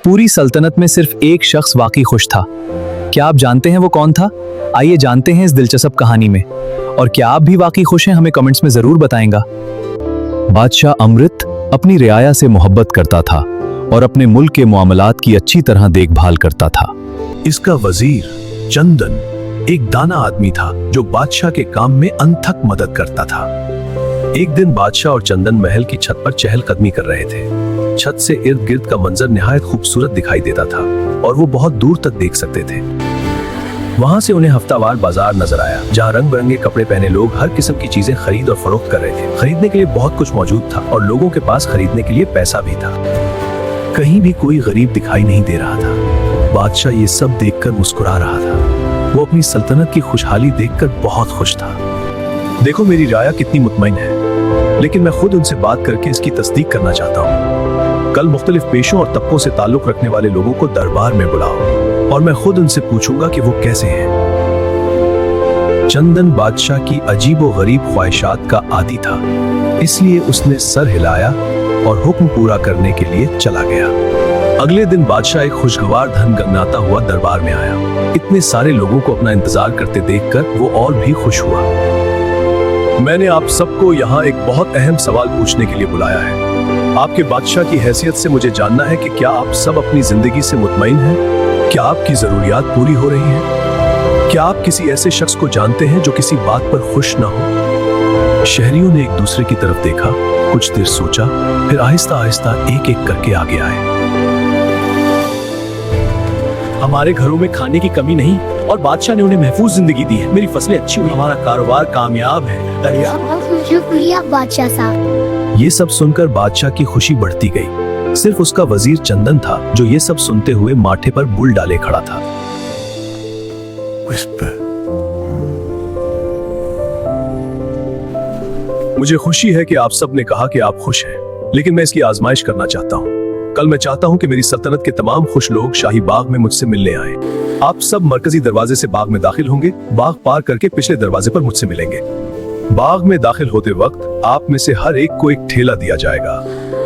पूरी सल्तनत में सिर्फ एक शख्स वाकई खुश था। क्या आप जानते हैं वो कौन था? आइए जानते हैं इस दिलचस्प कहानी में। और क्या आप भी वाकई खुश हैं? हमें कमेंट्स में जरूर बताएंगा। बादशाह अमृत अपनी रियाया से मोहब्बत करता था और अपने मुल्क के मामलात की अच्छी तरह देखभाल करता था। इसका वजीर चंदन एक दाना आदमी था जो बादशाह के काम में अनथक मदद करता था। एक दिन बादशाह और चंदन महल की छत पर चहलकदमी कर रहे थे। छत से इर्द गिर्द का मंजर निहायत खूबसूरत दिखाई देता था और वो बहुत दूर तक देख सकते थे। वहां से उन्हें हफ्तावार बाजार नजर आया, जहां रंग बिरंगे कपड़े पहने लोग हर किस्म की चीजें खरीद और फरोख्त कर रहे थे। खरीदने के लिए बहुत कुछ मौजूद था और लोगों के पास खरीदने के लिए पैसा भी था। कहीं भी कोई गरीब दिखाई नहीं दे रहा था। बादशाह ये सब देखकर मुस्कुरा रहा था। वो अपनी सल्तनत की खुशहाली देखकर बहुत खुश था। देखो मेरी राया कितनी मुतमईन है, लेकिन मैं खुद उनसे बात करके इसकी तस्दीक करना चाहता हूँ। कल मुख्तलिफ पेशों और तबकों से ताल्लुक रखने वाले लोगों को दरबार में बुलाओ और मैं खुद उनसे पूछूंगा कि वो कैसे हैं। चंदन बादशाह की अजीबो गरीब ख्वाहिशात का आदी था, इसलिए उसने सर हिलाया और हुक्म पूरा करने के लिए चला गया। अगले दिन बादशाह एक खुशगवार धन गंगनाता हुआ दरबार में आया। इतने सारे लोगों को अपना इंतजार करते देखकर वो और भी खुश हुआ। मैंने आप सबको यहाँ एक बहुत अहम सवाल पूछने के लिए बुलाया है। आपके बादशाह की हैसियत से मुझे जानना है कि क्या आप सब अपनी जिंदगी से मुतमईन हैं? क्या आपकी जरूरियात पूरी हो रही हैं? क्या आप किसी ऐसे शख्स को जानते हैं जो किसी बात पर खुश ना हो? शहरियों ने एक दूसरे की तरफ देखा, कुछ देर सोचा, फिर आहिस्ता आहिस्ता एक एक करके आगे आए। हमारे घरों में खाने की कमी नहीं और बादशाह ने उन्हें महफूज जिंदगी दी है। मेरी फसलें अच्छी हुई, हमारा कारोबार कामयाब है। शुक्रिया बादशाह साहब। ये सब सुनकर बादशाह की खुशी बढ़ती गई। सिर्फ उसका वजीर चंदन था जो ये सब सुनते हुए माथे पर बुल डाले खड़ा था। मुझे खुशी है कि आप सब ने कहा कि आप खुश हैं, लेकिन मैं इसकी आजमाइश करना चाहता हूँ। कल मैं चाहता हूं कि मेरी सल्तनत के तमाम खुश लोग शाही बाग में मुझसे मिलने आए। आप सब मरकजी दरवाजे से बाग में दाखिल होंगे। बाग पार करके पिछले दरवाजे पर मुझसे मिलेंगे। बाग में दाखिल होते वक्त आप में से हर एक को एक ठेला दिया जाएगा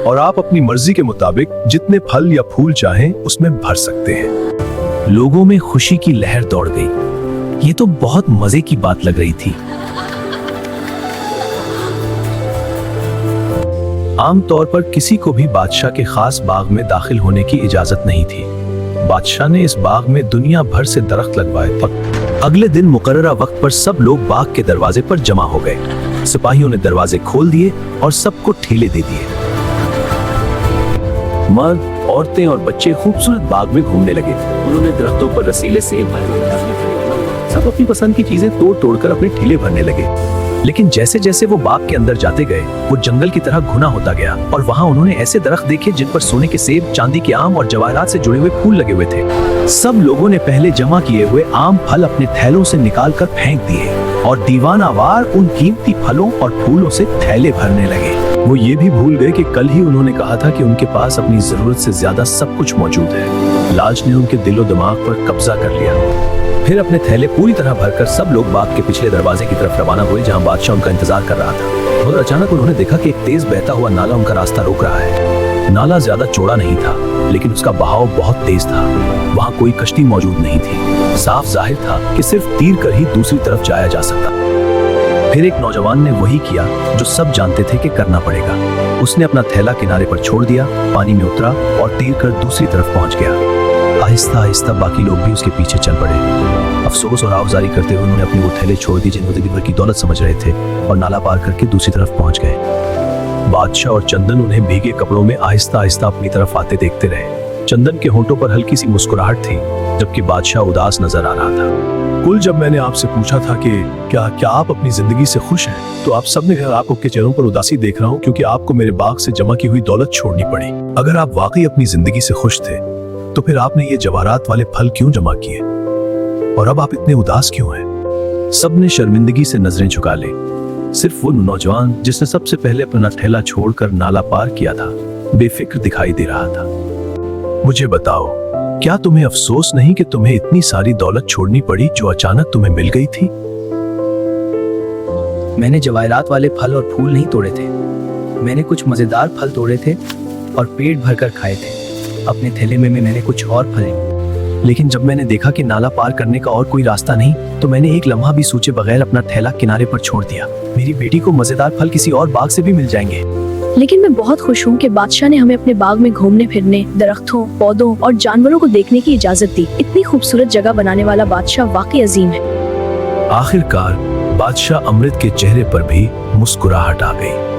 और आप अपनी मर्जी के मुताबिक जितने फल या फूल चाहें उसमें भर सकते हैं। लोगों में खुशी की लहर दौड़ गई। ये तो बहुत मजे की बात लग रही थी। आमतौर पर किसी को भी बादशाह के खास बाग में दाखिल होने की इजाजत नहीं थी। बादशाह ने इस बाग में दुनिया भर से दरख्त लगवाए थे। अगले दिन मुकर्ररा वक्त पर सब लोग बाग के दरवाजे पर जमा हो गए। सिपाहियों ने दरवाजे खोल दिए और सबको ठेले दे दिए। मर्द, औरतें और बच्चे खूबसूरत बाग में घूमने लगे। उन्होंने दरख्तों पर रसीले सेब भरे। सब अपनी पसंद की चीजें तोड़ तोड़कर अपने ठेले भरने लगे। लेकिन जैसे जैसे वो बाग के अंदर जाते गए, वो जंगल की तरह घुना होता गया और वहाँ उन्होंने ऐसे दरख्त देखे जिन पर सोने के सेब, चांदी के आम और जवाहरात से जुड़े हुए फूल लगे हुए थे। सब लोगों ने पहले जमा किए हुए आम फल अपने थैलों से निकालकर फेंक दिए और दीवानावार उन कीमती फलों और फूलों से थैले भरने लगे। वो ये भी भूल गए कि कल ही उन्होंने कहा था कि उनके पास अपनी जरूरत से ज्यादा सब कुछ मौजूद है। लालच ने उनके दिलो दिमाग पर कब्जा कर लिया। फिर अपने थैले पूरी तरह भरकर सब लोग बाग के पिछले दरवाजे की तरफ रवाना हुए, जहां बादशाह उनका इंतजार कर रहा था। और अचानक उन्होंने देखा कि एक तेज बहता हुआ नाला उनका रास्ता रोक रहा है। नाला ज्यादा चौड़ा नहीं था, लेकिन उसका बहाव बहुत तेज था। वहां कोई कश्ती मौजूद नहीं थी। साफ जाहिर था कि सिर्फ तीर कर ही दूसरी तरफ जाया जा सकता। फिर एक नौजवान ने वही किया जो सब जानते थे कि करना पड़ेगा। उसने अपना थैला किनारे पर छोड़ दिया, पानी में उतरा और तीर कर दूसरी तरफ पहुंच गया। आहिस्ता आहिस्ता बाकी लोग भी उसके पीछे चल पड़े। अफसोस और आवाजारी करते हुए उन्होंने अपने वो थैले छोड़ दिए जिनको जिंदगी भर की दौलत समझ रहे थे, और नाला पार करके दूसरी तरफ पहुंच गए। बादशाह और चंदन उन्हें भीगे कपड़ों में आहिस्ता आहिस्ता अपनी तरफ आते देखते रहे। चंदन के होंठों पर हल्की सी मुस्कुराहट थी, जबकि बादशाह उदास नजर आ रहा था। कुल जब मैंने आपसे पूछा था कि क्या आप अपनी जिंदगी से खुश हैं, तो आप सबने कहा आपके चेहरों पर उदासी देख रहा हूँ क्योंकि आपको मेरे बाग से जमा की हुई दौलत छोड़नी पड़ी। अगर आप वाकई अपनी जिंदगी से खुश थे तो फिर आपने ये जवाहरात वाले फल क्यों जमा किए, और अब आप इतने उदास क्यों हैं? सबने शर्मिंदगी से नजरें झुका ली। सिर्फ वो नौजवान जिसने सबसे पहले अपना ठेला छोड़कर नाला पार किया था, बेफिक्र दिखाई दे रहा था। मुझे बताओ, क्या तुम्हें अफसोस नहीं कि तुम्हें इतनी सारी दौलत छोड़नी पड़ी जो अचानक तुम्हें मिल गई थी? मैंने जवाहरात वाले फल और फूल नहीं तोड़े थे। मैंने कुछ मजेदार फल तोड़े थे और पेट भरकर खाए थे। अपने थैले में मैंने कुछ और फल, लेकिन जब मैंने देखा कि नाला पार करने का और कोई रास्ता नहीं, तो मैंने एक लम्हा भी सोचे बगैर अपना थैला किनारे पर छोड़ दिया। मेरी बेटी को मजेदार फल किसी और बाग से भी मिल जाएंगे। लेकिन मैं बहुत खुश हूँ कि बादशाह ने हमें अपने बाग में घूमने फिरने, दरख्तों, पौधों और जानवरों को देखने की इजाजत दी। इतनी खूबसूरत जगह बनाने वाला बादशाह वाकई अजीम है। आखिरकार बादशाह अमृत के चेहरे पर भी मुस्कुराहट आ गई।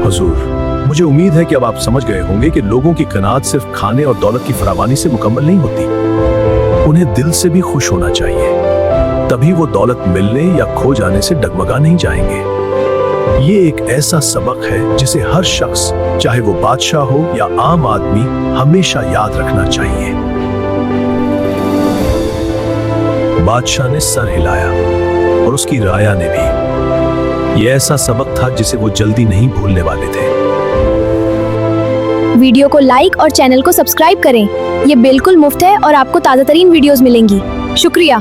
हुजूर, मुझे उम्मीद है कि अब आप समझ गए होंगे कि लोगों की कनात सिर्फ खाने और दौलत की फरावानी से मुकम्मल नहीं होती। उन्हें दिल से भी खुश होना चाहिए, तभी वो दौलत मिलने या खो जाने से डगमगा नहीं जाएंगे। ये एक ऐसा सबक है जिसे हर शख्स, चाहे वो बादशाह हो या आम आदमी, हमेशा याद रखना चाहिए। बादशाह ने सर हिलाया और उसकी राया ने भी। यह ऐसा सबक था जिसे वो जल्दी नहीं भूलने वाले थे। वीडियो को लाइक और चैनल को सब्सक्राइब करें। ये बिल्कुल मुफ्त है और आपको ताज़ा तरीन वीडियोस मिलेंगी। शुक्रिया।